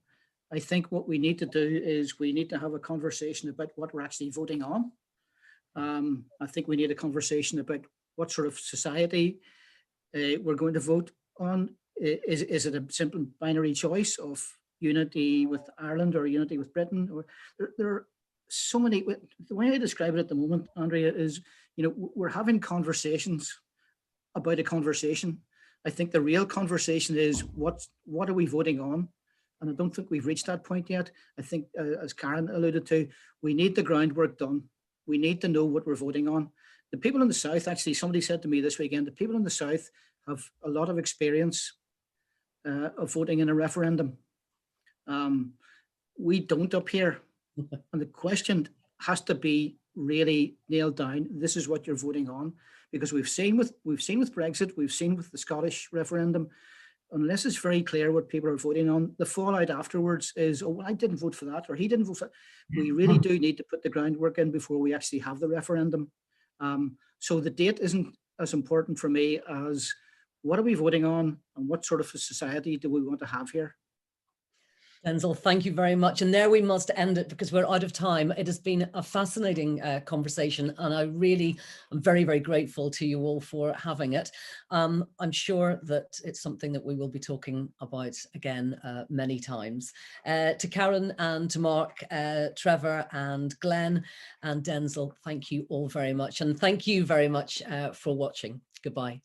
I think what we need to do is we need to have a conversation about what we're actually voting on. I think we need a conversation about what sort of society we're going to vote on. Is it a simple binary choice of unity with Ireland or unity with Britain? Or there are so many. The way I describe it at the moment, Andrea, is we're having conversations about a conversation. I think the real conversation is what are we voting on? And I don't think we've reached that point yet. I think, as Karen alluded to, we need the groundwork done. We need to know what we're voting on. The people in the South, actually, somebody said to me this weekend, the people in the South have a lot of experience of voting in a referendum. We don't up here. And the question has to be really nailed down. This is what you're voting on. Because we've seen with Brexit, we've seen with the Scottish referendum, unless it's very clear what people are voting on, the fallout afterwards is, oh, well, I didn't vote for that, or he didn't vote for that. We really do need to put the groundwork in before we actually have the referendum. So the date isn't as important for me as what are we voting on and what sort of a society do we want to have here? Denzil, thank you very much. And there we must end it because we're out of time. It has been a fascinating conversation, and I really am very, very grateful to you all for having it. I'm sure that it's something that we will be talking about again many times. To Karen and to Mark, Trevor and Glenn and Denzil, thank you all very much. And thank you very much for watching. Goodbye.